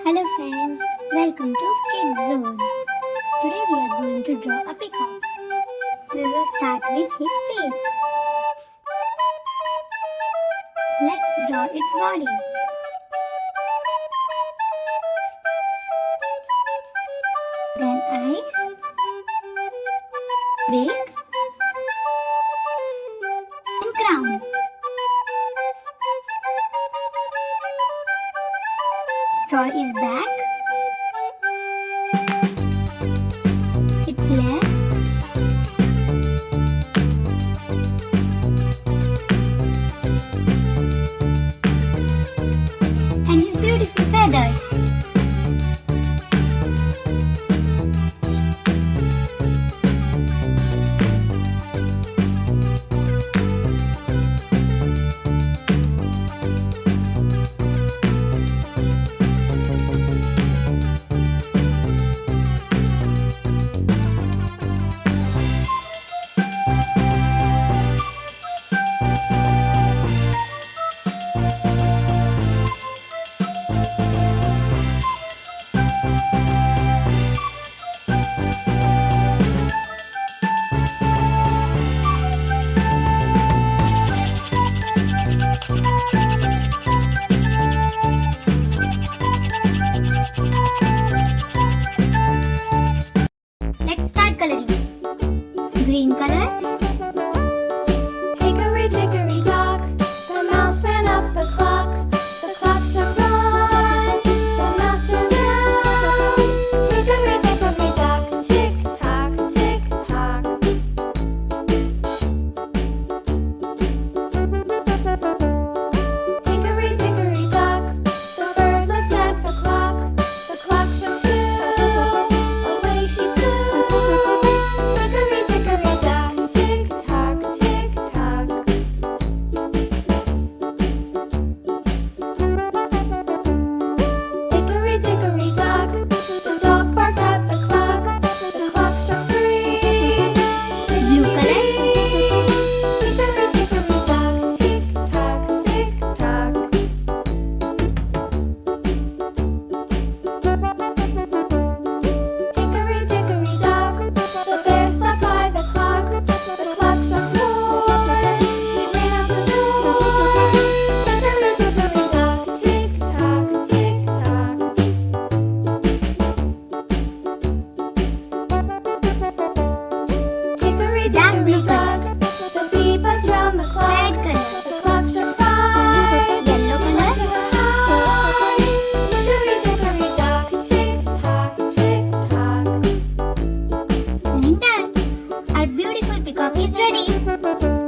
Hello friends, welcome to Kids Zone. Today we are going to draw a peacock. We will start with his face. Let's draw its body. Then eyes, beak and crown. Straw is back, its leg, and his beautiful feathers. Let's start coloring. Green color, Hickory dickory dock, the mouse ran up the clock struck 1, the mouse ran down. Hickory dickory dock, tick tock, tick tock. Hickory dickory dock, the bird looked at the clock struck 2, away she flew. Hickory dickory dock, tick tock, tick tock. Hickory dickory dock, the dog barked at the clock struck 3, blue color, Hickory dickory dock, tick tock, tick tock. Hickory dickory dock, the bear sat by the clock struck 4, he ran out the door. Hickory dickory dock, tick tock, tick tock. Hickory Dark dickory blue dock, the bee buzzed round the clock. red color, The clock struck 5, yellow she went to color, high. Hickory dickory dock, tick tock, tick tock. and done. Our beautiful peacock is ready.